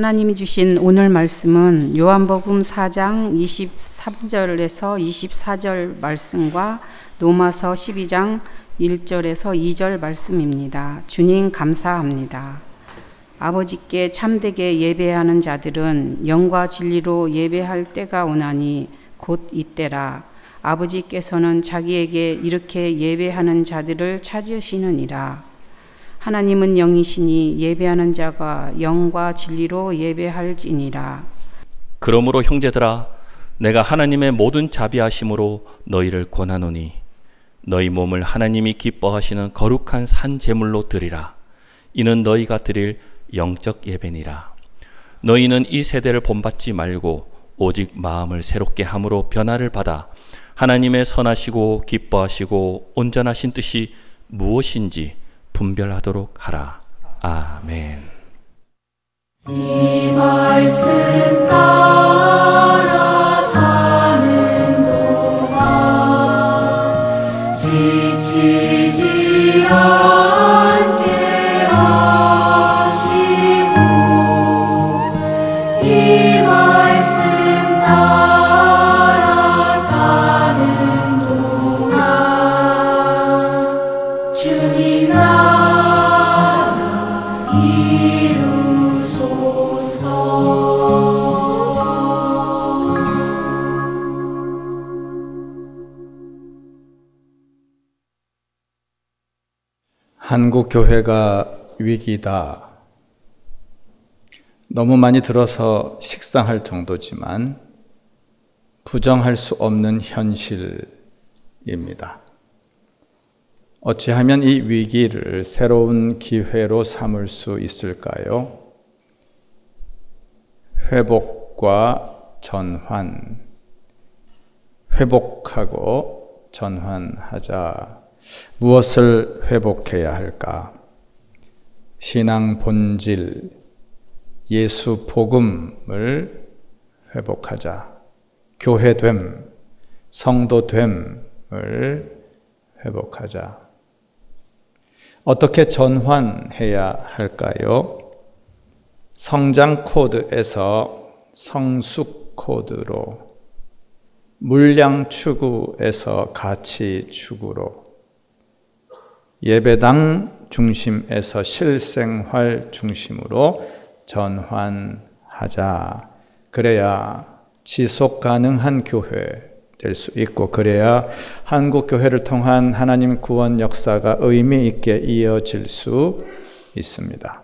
하나님이 주신 오늘 말씀은 요한복음 4장 23절에서 24절 말씀과 로마서 12장 1절에서 2절 말씀입니다. 주님 감사합니다. 아버지께 참되게 예배하는 자들은 영과 진리로 예배할 때가 오나니 곧 이때라. 아버지께서는 자기에게 이렇게 예배하는 자들을 찾으시느니라. 하나님은 영이시니 예배하는 자가 영과 진리로 예배할지니라. 그러므로 형제들아, 내가 하나님의 모든 자비하심으로 너희를 권하노니 너희 몸을 하나님이 기뻐하시는 거룩한 산 제물로 드리라. 이는 너희가 드릴 영적 예배니라. 너희는 이 세대를 본받지 말고 오직 마음을 새롭게 함으로 변화를 받아 하나님의 선하시고 기뻐하시고 온전하신 뜻이 무엇인지 분별하도록 하라. 아멘. 이 말씀 따라 사는 동안 지치지 않게 하시고 이 말씀 따라 사는 동안 주님 나라 이루소서. 한국 교회가 위기다. 너무 많이 들어서 식상할 정도지만 부정할 수 없는 현실입니다. 어찌하면 이 위기를 새로운 기회로 삼을 수 있을까요? 회복과 전환, 회복하고 전환하자. 무엇을 회복해야 할까? 신앙 본질, 예수 복음을 회복하자. 교회됨, 성도됨을 회복하자. 어떻게 전환해야 할까요? 성장 코드에서 성숙 코드로, 물량 추구에서 가치 추구로, 예배당 중심에서 실생활 중심으로 전환하자. 그래야 지속 가능한 교회 될 수 있고, 그래야 한국 교회를 통한 하나님 구원 역사가 의미 있게 이어질 수 있습니다.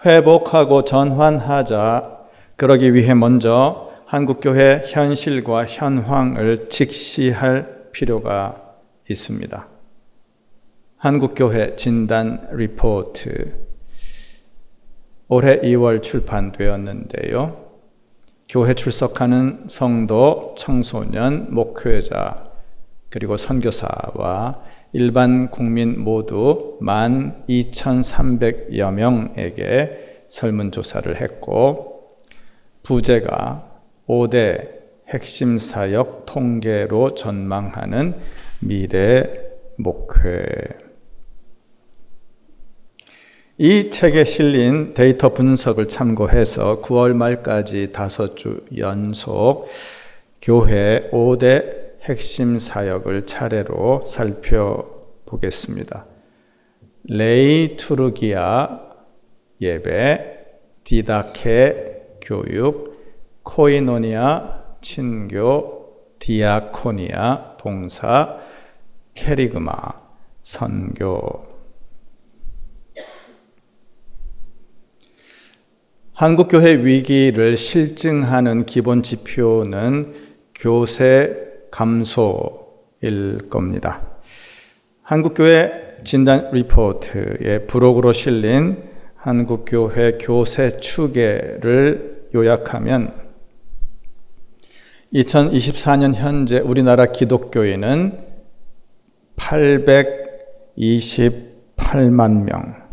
회복하고 전환하자. 그러기 위해 먼저 한국 교회 현실과 현황을 직시할 필요가 있습니다. 한국교회 진단 리포트 올해 2월 출판되었는데요. 교회 출석하는 성도, 청소년, 목회자, 그리고 선교사와 일반 국민 모두 12,300여 명에게 설문조사를 했고, 부제가 5대 핵심 사역 통계로 전망하는 미래 목회. 이 책에 실린 데이터 분석을 참고해서 9월 말까지 5주 연속 교회 5대 핵심 사역을 차례로 살펴보겠습니다. 레이투르기아 예배, 디다케 교육, 코이노니아 친교, 디아코니아 봉사, 캐리그마 선교. 한국교회 위기를 실증하는 기본 지표는 교세 감소일 겁니다. 한국교회 진단 리포트의 부록으로 실린 한국교회 교세 추계를 요약하면 2024년 현재 우리나라 기독교인은 828만 명,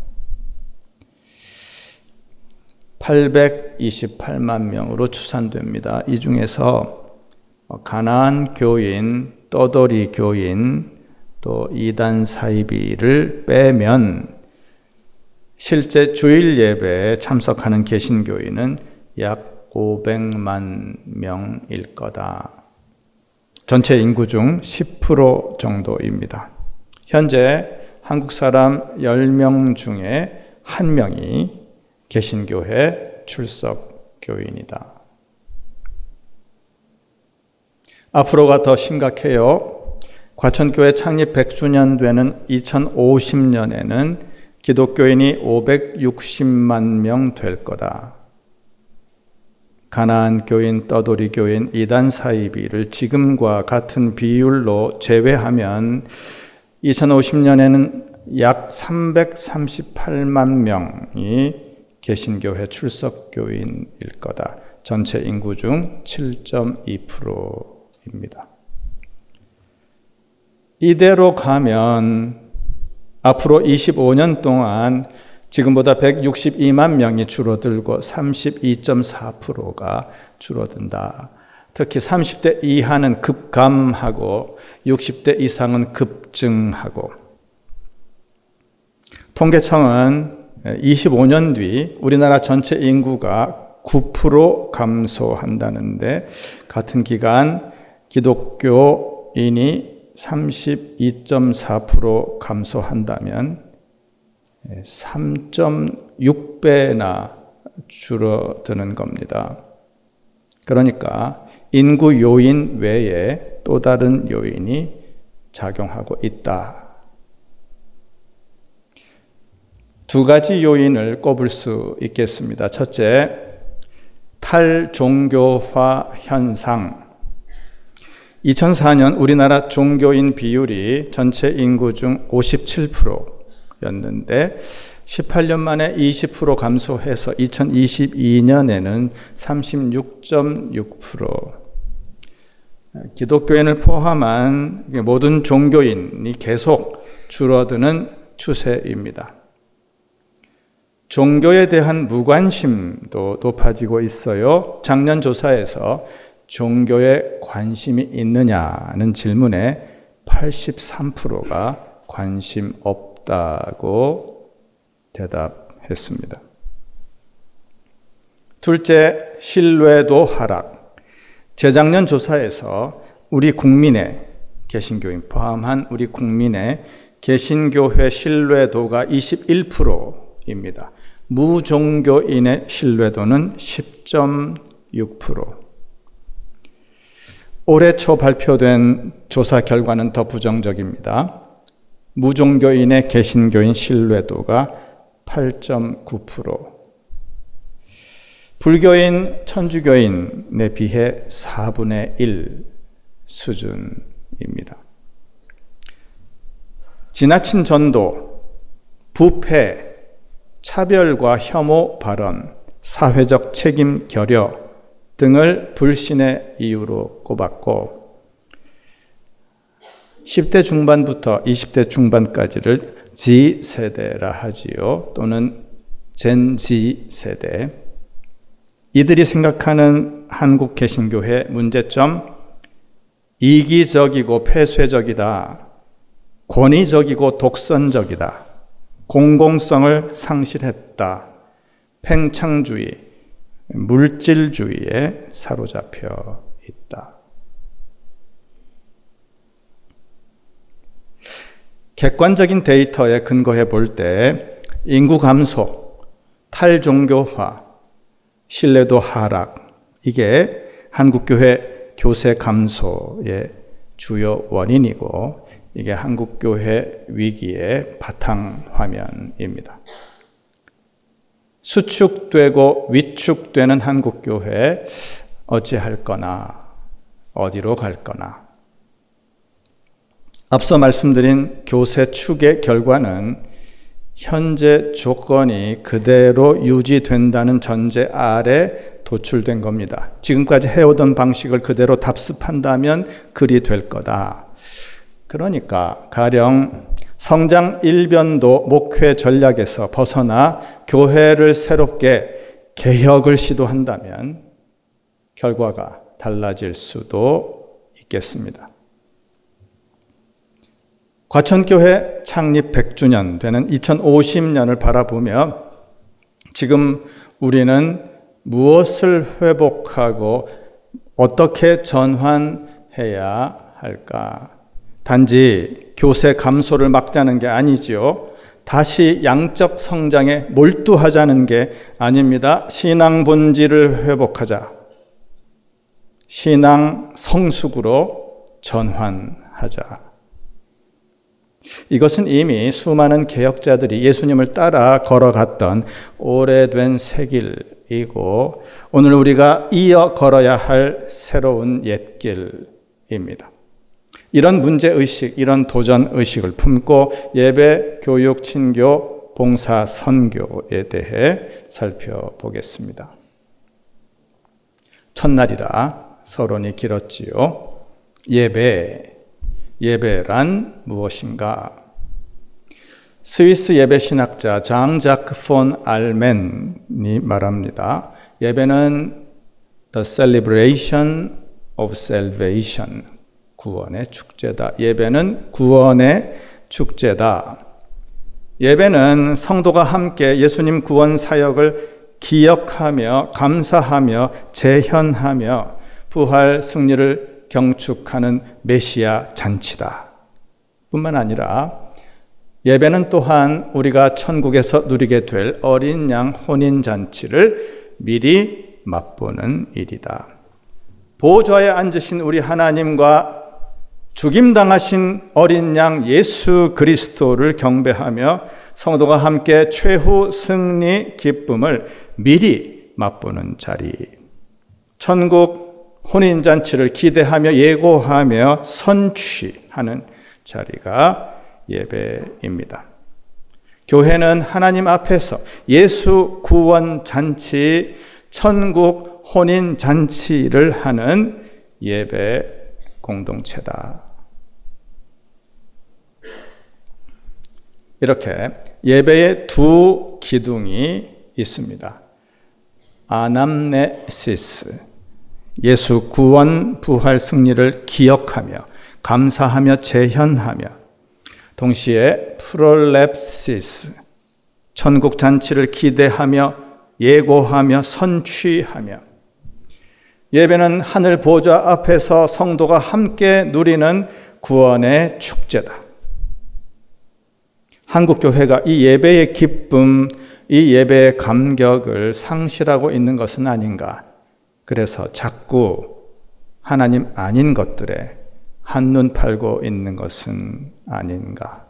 828만 명으로 추산됩니다. 이 중에서 가나안 교인, 떠돌이 교인, 또 이단 사이비를 빼면 실제 주일 예배에 참석하는 개신교인은 약 500만 명일 거다. 전체 인구 중 10% 정도입니다. 현재 한국 사람 10명 중에 1명이 개신교회 출석 교인이다. 앞으로가 더 심각해요. 과천교회 창립 100주년 되는 2050년에는 기독교인이 560만 명 될 거다. 가나안 교인, 떠돌이 교인, 이단 사이비를 지금과 같은 비율로 제외하면 2050년에는 약 338만 명이 개신교회 출석 교인일 거다. 전체 인구 중 7.2%입니다. 이대로 가면 앞으로 25년 동안 지금보다 162만 명이 줄어들고 32.4%가 줄어든다. 특히 30대 이하는 급감하고 60대 이상은 급증하고, 통계청은 25년 뒤 우리나라 전체 인구가 9% 감소한다는데, 같은 기간 기독교인이 32.4% 감소한다면 3.6배나 줄어드는 겁니다. 그러니까 인구 요인 외에 또 다른 요인이 작용하고 있다. 두 가지 요인을 꼽을 수 있겠습니다. 첫째, 탈종교화 현상. 2004년 우리나라 종교인 비율이 전체 인구 중 57%였는데 18년 만에 20% 감소해서 2022년에는 36.6%. 기독교인을 포함한 모든 종교인이 계속 줄어드는 추세입니다. 종교에 대한 무관심도 높아지고 있어요. 작년 조사에서 종교에 관심이 있느냐는 질문에 83%가 관심 없다고 대답했습니다. 둘째, 신뢰도 하락. 재작년 조사에서 우리 국민의, 개신교인 포함한 우리 국민의 개신교회 신뢰도가 21%입니다. 무종교인의 신뢰도는 10.6%. 올해 초 발표된 조사 결과는 더 부정적입니다. 무종교인의 개신교인 신뢰도가 8.9%. 불교인, 천주교인에 비해 4분의 1 수준입니다. 지나친 전도, 부패, 차별과 혐오 발언, 사회적 책임 결여 등을 불신의 이유로 꼽았고, 10대 중반부터 20대 중반까지를 G세대라 하지요. 또는 젠지 세대. 이들이 생각하는 한국 개신교회 문제점, 이기적이고 폐쇄적이다. 권위적이고 독선적이다. 공공성을 상실했다. 팽창주의, 물질주의에 사로잡혀 있다. 객관적인 데이터에 근거해 볼 때 인구 감소, 탈종교화, 신뢰도 하락, 이게 한국교회 교세 감소의 주요 원인이고, 이게 한국교회 위기의 바탕화면입니다. 수축되고 위축되는 한국교회, 어찌할 거나, 어디로 갈 거나. 앞서 말씀드린 교세 축의 결과는 현재 조건이 그대로 유지된다는 전제 아래 도출된 겁니다. 지금까지 해오던 방식을 그대로 답습한다면 그리 될 거다. 그러니까 가령 성장 일변도 목회 전략에서 벗어나 교회를 새롭게 개혁을 시도한다면 결과가 달라질 수도 있겠습니다. 과천교회 창립 100주년 되는 2050년을 바라보며 지금 우리는 무엇을 회복하고 어떻게 전환해야 할까? 단지 교세 감소를 막자는 게 아니지요. 다시 양적 성장에 몰두하자는 게 아닙니다. 신앙 본질을 회복하자. 신앙 성숙으로 전환하자. 이것은 이미 수많은 개혁자들이 예수님을 따라 걸어갔던 오래된 새길이고 오늘 우리가 이어 걸어야 할 새로운 옛길입니다. 이런 문제의식, 이런 도전의식을 품고 예배, 교육, 친교, 봉사, 선교에 대해 살펴보겠습니다. 첫날이라 서론이 길었지요. 예배란 무엇인가? 스위스 예배 신학자 장자크 폰 알멘이 말합니다. 예배는 the celebration of salvation, 구원의 축제다. 예배는 구원의 축제다. 예배는 성도가 함께 예수님 구원 사역을 기억하며 감사하며 재현하며 부활 승리를 경축하는 메시아 잔치다. 뿐만 아니라 예배는 또한 우리가 천국에서 누리게 될 어린 양 혼인 잔치를 미리 맛보는 일이다. 보좌에 앉으신 우리 하나님과 죽임당하신 어린 양 예수 그리스도를 경배하며 성도가 함께 최후 승리 기쁨을 미리 맛보는 자리. 천국 혼인잔치를 기대하며 예고하며 선취하는 자리가 예배입니다. 교회는 하나님 앞에서 예수 구원 잔치, 천국 혼인 잔치를 하는 예배 공동체다. 이렇게 예배의 두 기둥이 있습니다. 아남네시스, 예수 구원 부활 승리를 기억하며 감사하며 재현하며, 동시에 프롤랩시스, 천국 잔치를 기대하며 예고하며 선취하며. 예배는 하늘 보좌 앞에서 성도가 함께 누리는 구원의 축제다. 한국교회가 이 예배의 기쁨, 이 예배의 감격을 상실하고 있는 것은 아닌가. 그래서 자꾸 하나님 아닌 것들에 한눈 팔고 있는 것은 아닌가.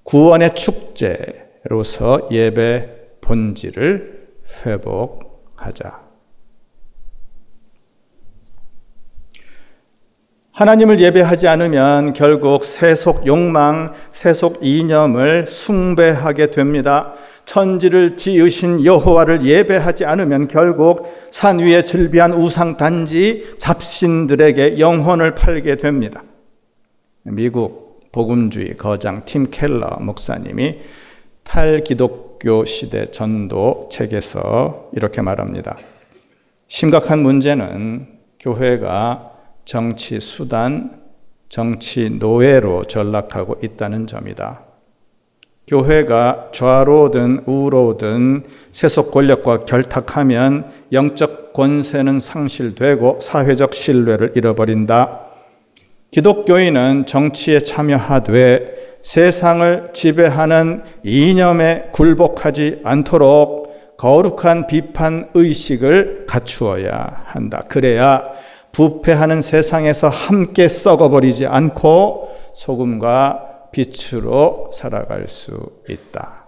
구원의 축제로서 예배 본질을 회복하자. 하나님을 예배하지 않으면 결국 세속 욕망, 세속 이념을 숭배하게 됩니다. 천지를 지으신 여호와를 예배하지 않으면 결국 산 위에 즐비한 우상 단지 잡신들에게 영혼을 팔게 됩니다. 미국 복음주의 거장 팀 켈러 목사님이 탈기독교 시대 전도 책에서 이렇게 말합니다. 심각한 문제는 교회가 정치 수단, 정치 노예로 전락하고 있다는 점이다. 교회가 좌로든 우로든 세속 권력과 결탁하면 영적 권세는 상실되고 사회적 신뢰를 잃어버린다. 기독교인은 정치에 참여하되 세상을 지배하는 이념에 굴복하지 않도록 거룩한 비판 의식을 갖추어야 한다. 그래야 부패하는 세상에서 함께 썩어버리지 않고 소금과 빛으로 살아갈 수 있다.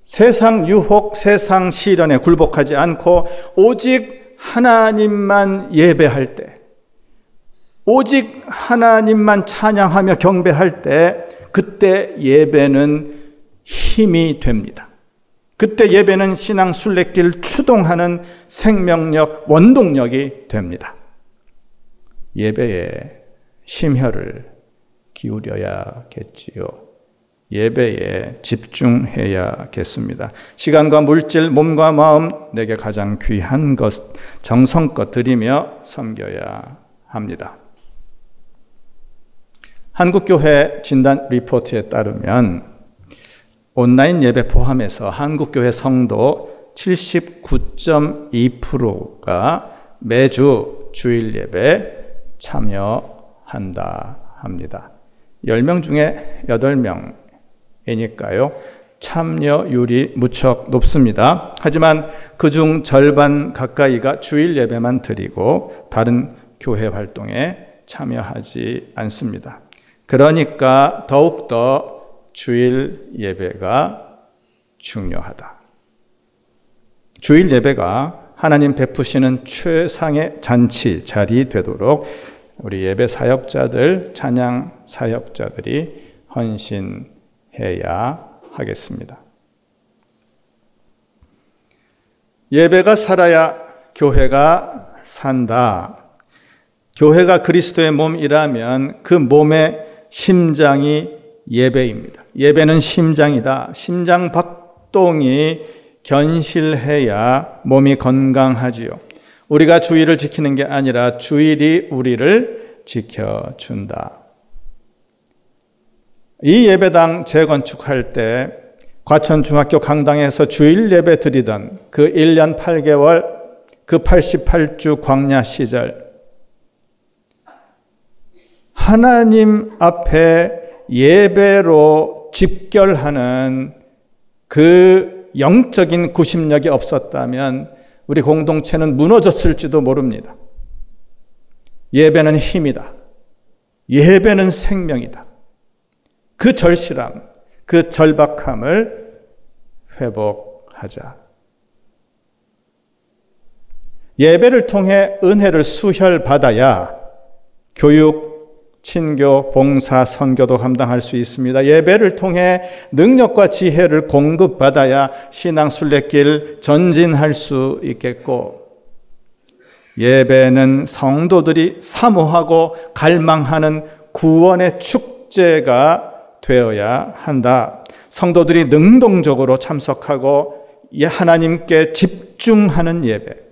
세상 유혹, 세상 시련에 굴복하지 않고 오직 하나님만 예배할 때, 오직 하나님만 찬양하며 경배할 때, 그때 예배는 힘이 됩니다. 그때 예배는 신앙 순례길 추동하는 생명력, 원동력이 됩니다. 예배에 심혈을 기울여야겠지요. 예배에 집중해야겠습니다. 시간과 물질, 몸과 마음 내게 가장 귀한 것 정성껏 드리며 섬겨야 합니다. 한국교회 진단 리포트에 따르면 온라인 예배 포함해서 한국교회 성도 79.2%가 매주 주일 예배 참여한다 합니다. 10명 중에 8명이니까요. 참여율이 무척 높습니다. 하지만 그중 절반 가까이가 주일 예배만 드리고 다른 교회 활동에 참여하지 않습니다. 그러니까 더욱더 주일 예배가 중요하다. 주일 예배가 하나님 베푸시는 최상의 잔치 자리 되도록 우리 예배 사역자들, 찬양 사역자들이 헌신해야 하겠습니다. 예배가 살아야 교회가 산다. 교회가 그리스도의 몸이라면 그 몸의 심장이 예배입니다. 예배는 심장이다. 심장 박동이 견실해야 몸이 건강하지요. 우리가 주일을 지키는 게 아니라 주일이 우리를 지켜준다. 이 예배당 재건축할 때 과천중학교 강당에서 주일 예배 드리던 그 1년 8개월, 그 88주 광야 시절, 하나님 앞에 예배로 집결하는 그 영적인 구심력이 없었다면 우리 공동체는 무너졌을지도 모릅니다. 예배는 힘이다. 예배는 생명이다. 그 절실함, 그 절박함을 회복하자. 예배를 통해 은혜를 수혈받아야 교육, 친교, 봉사, 선교도 감당할 수 있습니다. 예배를 통해 능력과 지혜를 공급받아야 신앙 순례길 전진할 수 있겠고, 예배는 성도들이 사모하고 갈망하는 구원의 축제가 되어야 한다. 성도들이 능동적으로 참석하고 하나님께 집중하는 예배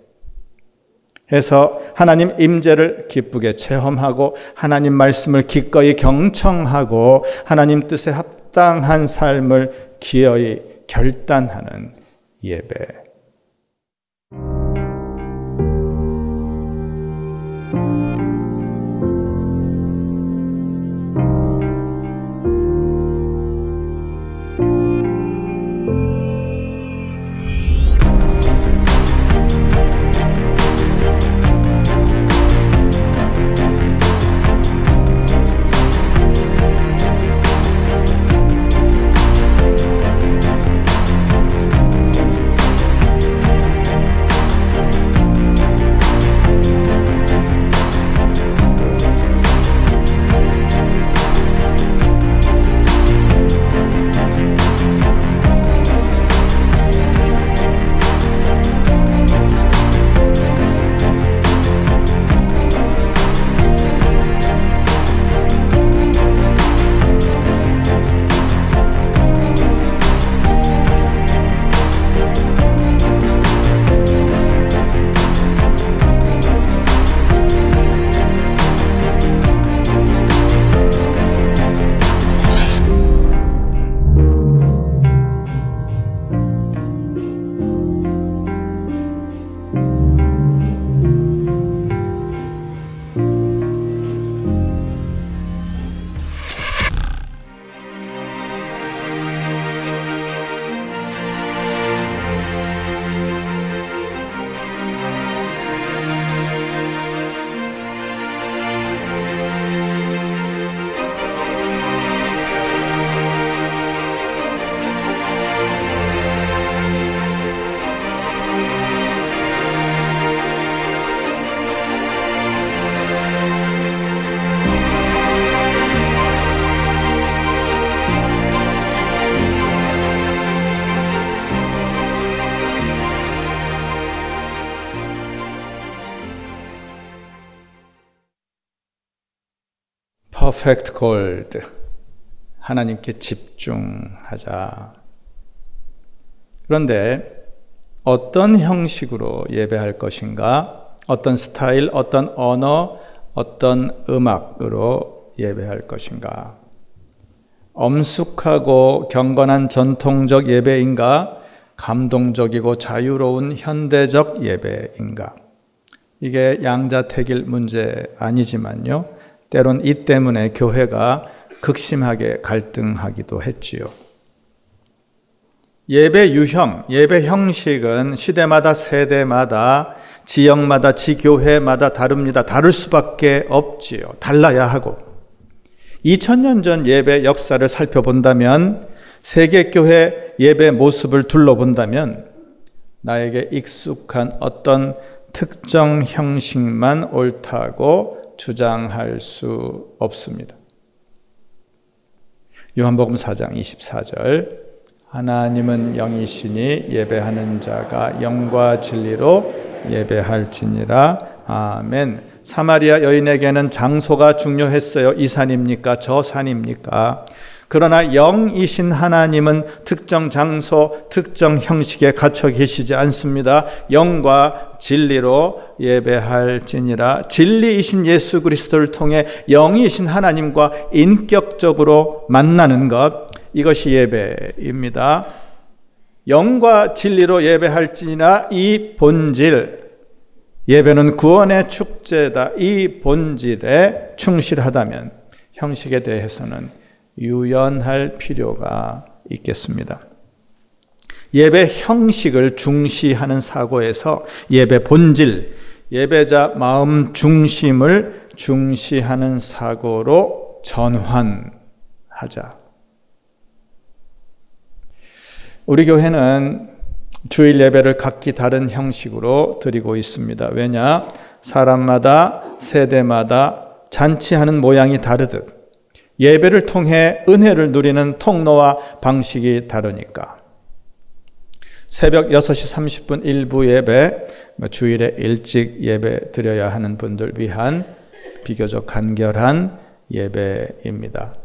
해서 하나님 임재를 기쁘게 체험하고 하나님 말씀을 기꺼이 경청하고 하나님 뜻에 합당한 삶을 기어이 결단하는 예배. 퍼펙트 골드. 하나님께 집중하자. 그런데 어떤 형식으로 예배할 것인가? 어떤 스타일, 어떤 언어, 어떤 음악으로 예배할 것인가? 엄숙하고 경건한 전통적 예배인가? 감동적이고 자유로운 현대적 예배인가? 이게 양자택일 문제 아니지만요. 때론 이 때문에 교회가 극심하게 갈등하기도 했지요. 예배 유형, 예배 형식은 시대마다 세대마다 지역마다 지교회마다 다릅니다. 다를 수밖에 없지요. 달라야 하고 2000년 전 예배 역사를 살펴본다면 세계교회 예배 모습을 둘러본다면 나에게 익숙한 어떤 특정 형식만 옳다고 주장할 수 없습니다. 요한복음 4장 24절 하나님은 영이시니 예배하는 자가 영과 진리로 예배할지니라. 아멘. 사마리아 여인에게는 장소가 중요했어요. 이 산입니까? 저 산입니까? 그러나 영이신 하나님은 특정 장소, 특정 형식에 갇혀 계시지 않습니다. 영과 진리로 예배할지니라. 진리이신 예수 그리스도를 통해 영이신 하나님과 인격적으로 만나는 것, 이것이 예배입니다. 영과 진리로 예배할지니라. 이 본질, 예배는 구원의 축제다. 이 본질에 충실하다면 형식에 대해서는 유연할 필요가 있겠습니다. 예배 형식을 중시하는 사고에서 예배 본질, 예배자 마음 중심을 중시하는 사고로 전환하자. 우리 교회는 주일 예배를 각기 다른 형식으로 드리고 있습니다. 왜냐? 사람마다 세대마다 잔치하는 모양이 다르듯 예배를 통해 은혜를 누리는 통로와 방식이 다르니까. 새벽 6시 30분 일부 예배, 주일에 일찍 예배 드려야 하는 분들 위한 비교적 간결한 예배입니다.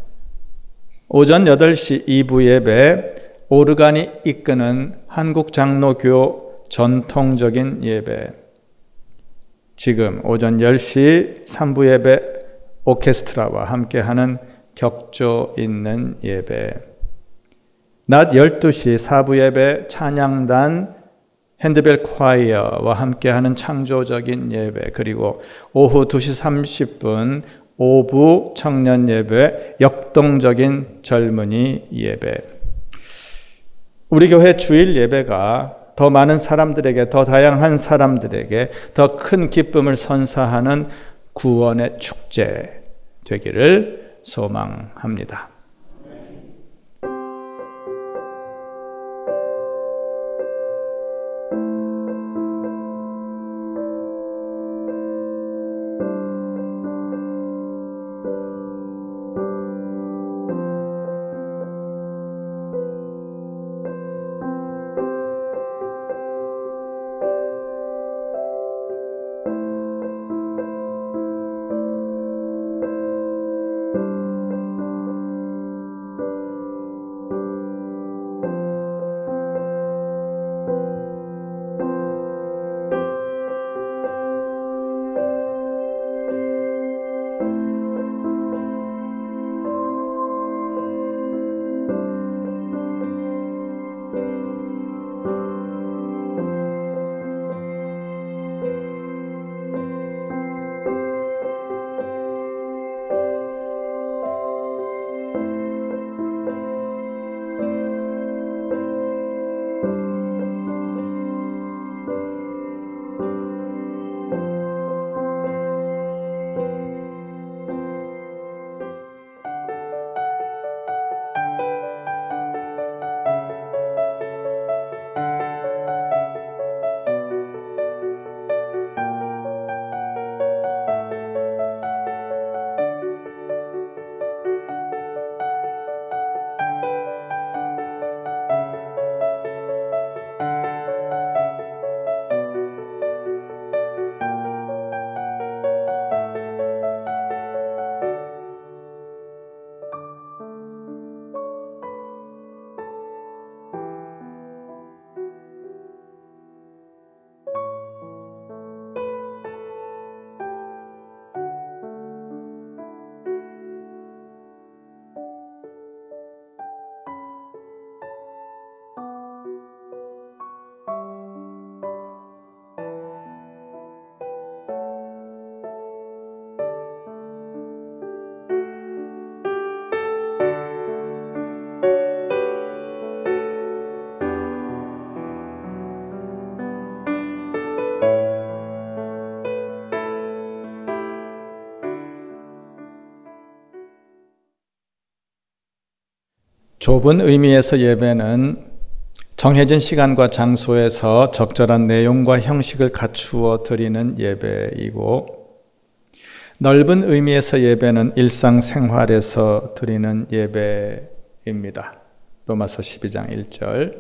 오전 8시 2부 예배, 오르간이 이끄는 한국장로교 전통적인 예배. 지금 오전 10시 3부 예배 오케스트라와 함께하는 격조 있는 예배. 낮 12시 4부 예배 찬양단 핸드벨 콰이어와 함께하는 창조적인 예배. 그리고 오후 2시 30분 5부 청년 예배, 역동적인 젊은이 예배. 우리 교회 주일 예배가 더 많은 사람들에게, 더 다양한 사람들에게 더 큰 기쁨을 선사하는 구원의 축제 되기를 소망합니다. 좁은 의미에서 예배는 정해진 시간과 장소에서 적절한 내용과 형식을 갖추어 드리는 예배이고, 넓은 의미에서 예배는 일상생활에서 드리는 예배입니다. 로마서 12장 1절,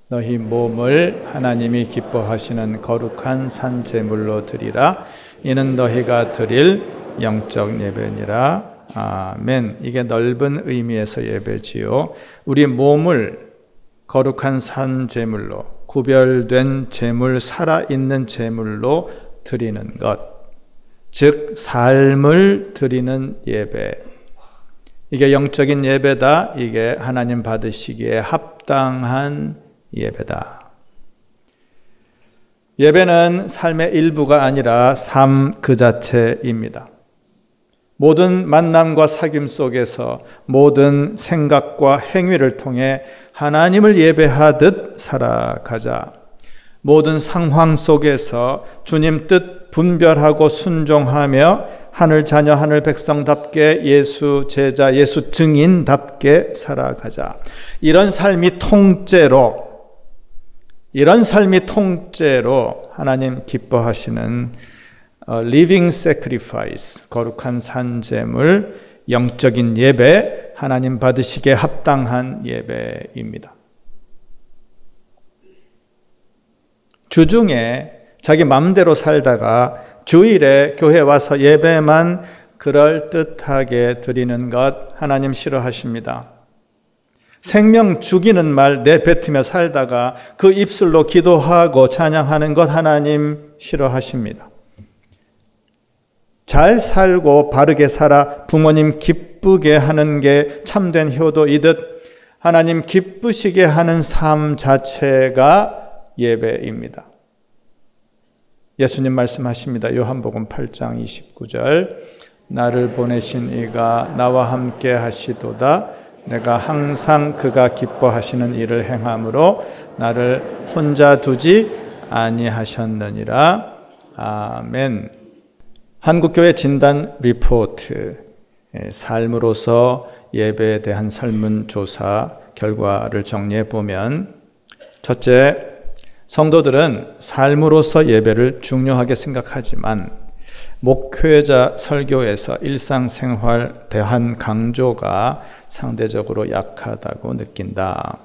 너희 몸을 하나님이 기뻐하시는 거룩한 산제물로 드리라. 이는 너희가 드릴 영적 예배니라. 아멘. 이게 넓은 의미에서 예배지요. 우리 몸을 거룩한 산제물로, 구별된 제물, 살아있는 제물로 드리는 것, 즉 삶을 드리는 예배, 이게 영적인 예배다. 이게 하나님 받으시기에 합당한 예배다. 예배는 삶의 일부가 아니라 삶 그 자체입니다. 모든 만남과 사귐 속에서 모든 생각과 행위를 통해 하나님을 예배하듯 살아가자. 모든 상황 속에서 주님 뜻 분별하고 순종하며 하늘 자녀, 하늘 백성답게 예수 제자, 예수 증인답게 살아가자. 이런 삶이 통째로 하나님 기뻐하시는 living sacrifice, 거룩한 산제물, 영적인 예배, 하나님 받으시기에 합당한 예배입니다. 주중에 자기 마음대로 살다가 주일에 교회 와서 예배만 그럴듯하게 드리는 것 하나님 싫어하십니다. 생명 죽이는 말 내뱉으며 살다가 그 입술로 기도하고 찬양하는 것 하나님 싫어하십니다. 잘 살고 바르게 살아 부모님 기쁘게 하는 게 참된 효도이듯 하나님 기쁘시게 하는 삶 자체가 예배입니다. 예수님 말씀하십니다. 요한복음 8장 29절, 나를 보내신 이가 나와 함께 하시도다. 내가 항상 그가 기뻐하시는 일을 행함으로 나를 혼자 두지 아니하셨느니라. 아멘. 한국교회 진단 리포트, 삶으로서 예배에 대한 설문조사 결과를 정리해 보면, 첫째, 성도들은 삶으로서 예배를 중요하게 생각하지만 목회자 설교에서 일상생활 대한 강조가 상대적으로 약하다고 느낀다.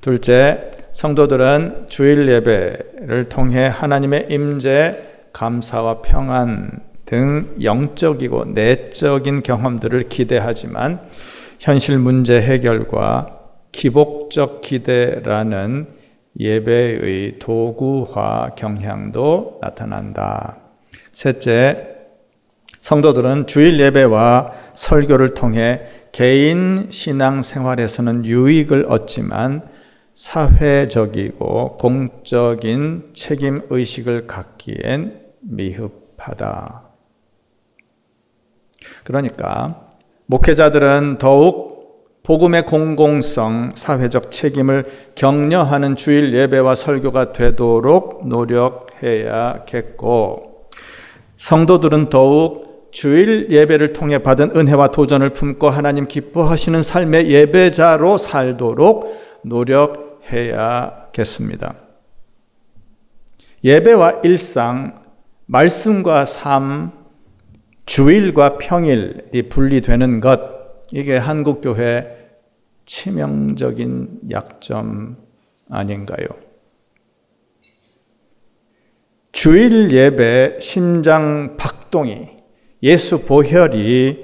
둘째, 성도들은 주일 예배를 통해 하나님의 임재, 감사와 평안 등 영적이고 내적인 경험들을 기대하지만 현실 문제 해결과 기복적 기대라는 예배의 도구화 경향도 나타난다. 셋째, 성도들은 주일 예배와 설교를 통해 개인 신앙 생활에서는 유익을 얻지만 사회적이고 공적인 책임 의식을 갖기엔 미흡하다. 그러니까 목회자들은 더욱 복음의 공공성, 사회적 책임을 격려하는 주일 예배와 설교가 되도록 노력해야겠고, 성도들은 더욱 주일 예배를 통해 받은 은혜와 도전을 품고 하나님 기뻐하시는 삶의 예배자로 살도록 노력해야겠습니다. 예배와 일상, 말씀과 삶, 주일과 평일이 분리되는 것, 이게 한국교회 치명적인 약점 아닌가요? 주일 예배 심장 박동이, 예수 보혈이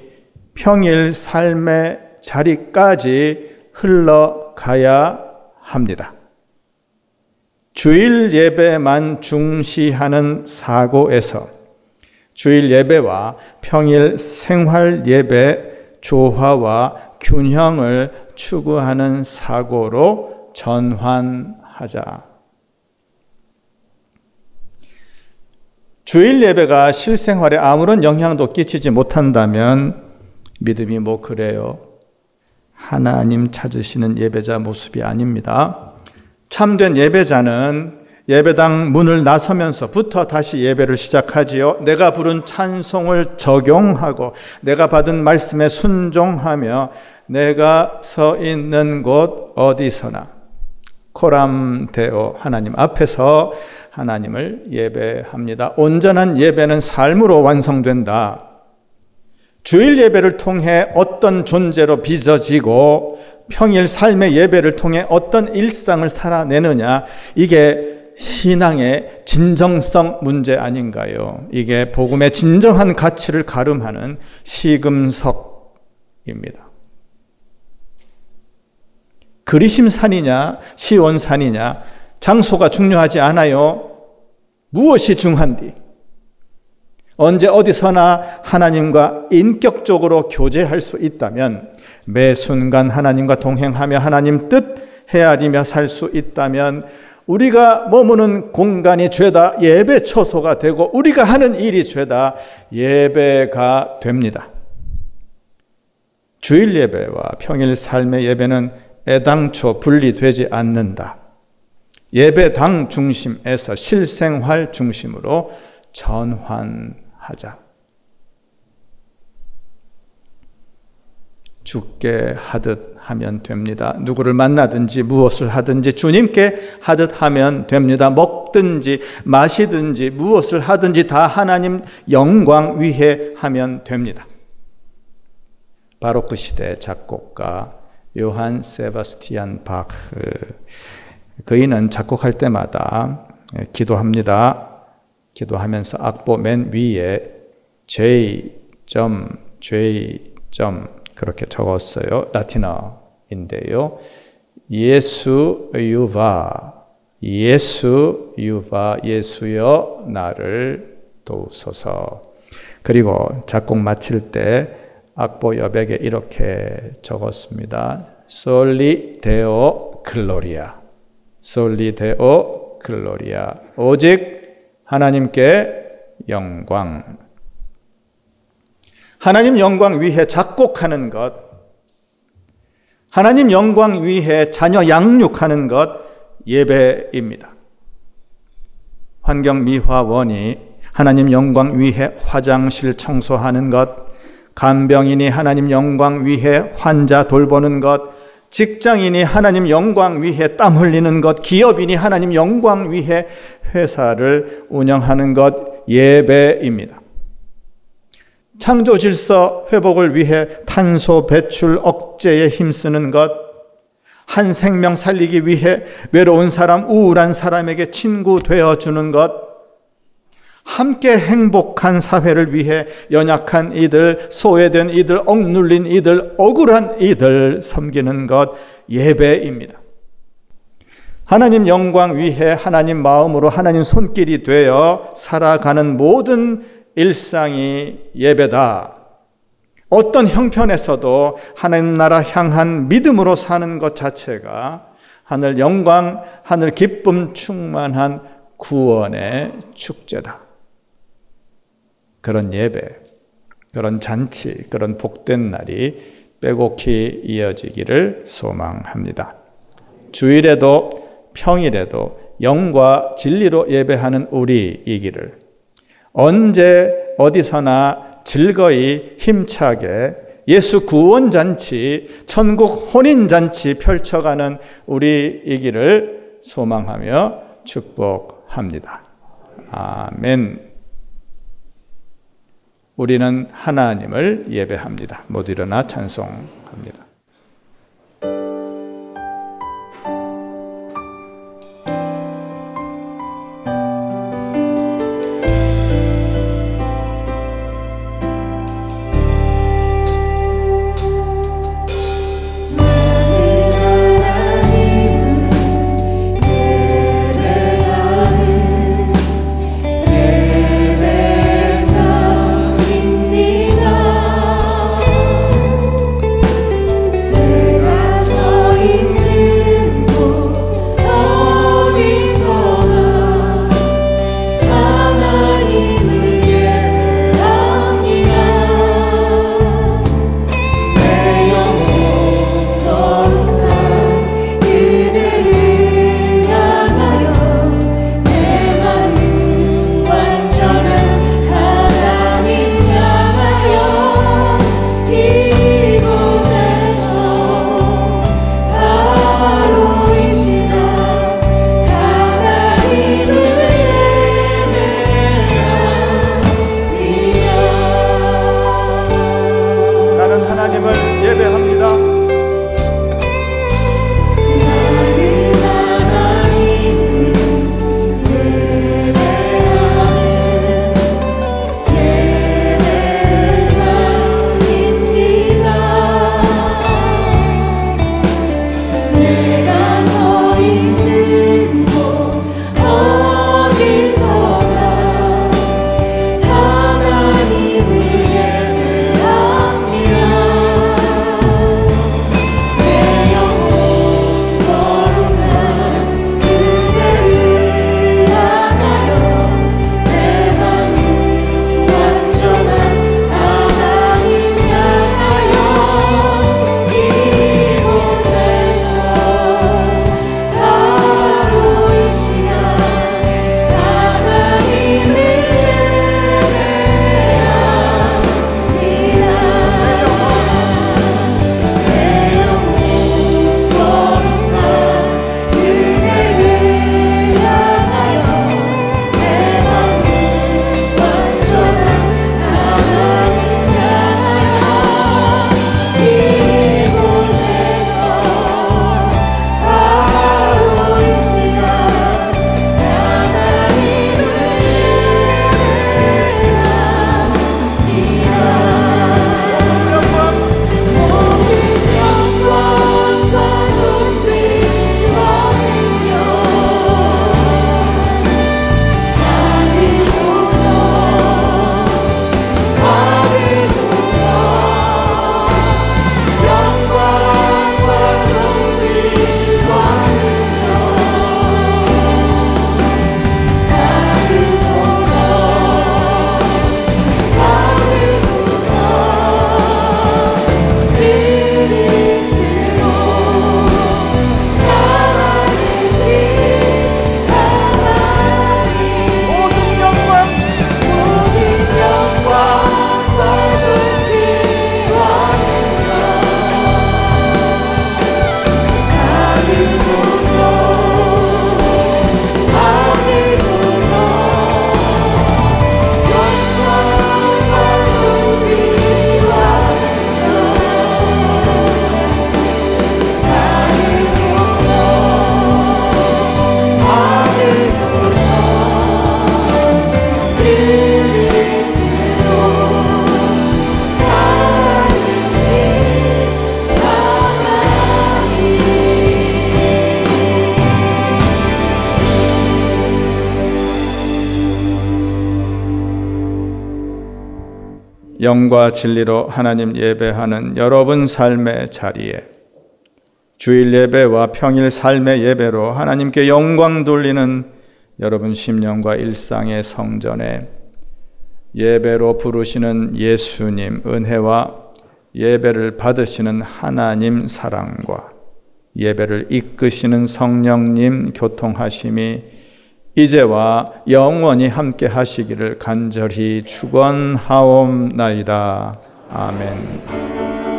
평일 삶의 자리까지 흘러가야 합니다. 주일 예배만 중시하는 사고에서 주일 예배와 평일 생활 예배 조화와 균형을 추구하는 사고로 전환하자. 주일 예배가 실생활에 아무런 영향도 끼치지 못한다면 믿음이 뭐 그래요? 하나님 찾으시는 예배자 모습이 아닙니다. 참된 예배자는 예배당 문을 나서면서부터 다시 예배를 시작하지요. 내가 부른 찬송을 적용하고 내가 받은 말씀에 순종하며 내가 서 있는 곳 어디서나 코람데오 하나님 앞에서 하나님을 예배합니다. 온전한 예배는 삶으로 완성된다. 주일 예배를 통해 어떤 존재로 빚어지고 평일 삶의 예배를 통해 어떤 일상을 살아내느냐, 이게 신앙의 진정성 문제 아닌가요? 이게 복음의 진정한 가치를 가름하는 시금석입니다. 그리심산이냐 시온산이냐 장소가 중요하지 않아요. 무엇이 중요한디? 언제 어디서나 하나님과 인격적으로 교제할 수 있다면, 매 순간 하나님과 동행하며 하나님 뜻 헤아리며 살 수 있다면, 우리가 머무는 공간이 죄다 예배 처소가 되고 우리가 하는 일이 죄다 예배가 됩니다. 주일 예배와 평일 삶의 예배는 애당초 분리되지 않는다. 예배당 중심에서 실생활 중심으로 전환하자. 주께 하듯 하면 됩니다. 누구를 만나든지 무엇을 하든지 주님께 하듯 하면 됩니다. 먹든지 마시든지 무엇을 하든지 다 하나님 영광 위해 하면 됩니다. 바로크 시대 작곡가 요한 세바스티안 바흐, 그이는 작곡할 때마다 기도합니다. 기도하면서 악보 맨 위에 J. 그렇게 적었어요. 라틴어인데요. 예수 유바, 예수 유바, 예수여 나를 도우소서. 그리고 작곡 마칠 때 악보 여백에 이렇게 적었습니다. 솔리 데오 글로리아, 솔리 데오 글로리아, 오직 하나님께 영광. 하나님 영광 위해 작곡하는 것, 하나님 영광 위해 자녀 양육하는 것 예배입니다. 환경미화원이 하나님 영광 위해 화장실 청소하는 것, 간병인이 하나님 영광 위해 환자 돌보는 것, 직장인이 하나님 영광 위해 땀 흘리는 것, 기업인이 하나님 영광 위해 회사를 운영하는 것 예배입니다. 창조 질서 회복을 위해 탄소 배출 억제에 힘쓰는 것, 한 생명 살리기 위해 외로운 사람, 우울한 사람에게 친구 되어주는 것, 함께 행복한 사회를 위해 연약한 이들, 소외된 이들, 억눌린 이들, 억울한 이들 섬기는 것 예배입니다. 하나님 영광 위해 하나님 마음으로 하나님 손길이 되어 살아가는 모든 일상이 예배다. 어떤 형편에서도 하나님 나라 향한 믿음으로 사는 것 자체가 하늘 영광, 하늘 기쁨 충만한 구원의 축제다. 그런 예배, 그런 잔치, 그런 복된 날이 빼곡히 이어지기를 소망합니다. 주일에도 평일에도 영과 진리로 예배하는 우리이기를, 언제 어디서나 즐거이 힘차게 예수 구원잔치, 천국 혼인잔치 펼쳐가는 우리이기를 소망하며 축복합니다. 아멘. 우리는 하나님을 예배합니다. 모두 일어나 찬송합니다. 예배자입니다. 예배합니다. 영과 진리로 하나님 예배하는 여러분 삶의 자리에 주일 예배와 평일 삶의 예배로 하나님께 영광 돌리는 여러분 심령과 일상의 성전에 예배로 부르시는 예수님 은혜와 예배를 받으시는 하나님 사랑과 예배를 이끄시는 성령님 교통하심이 이제와 영원히 함께 하시기를 간절히 축원하옵나이다. 아멘.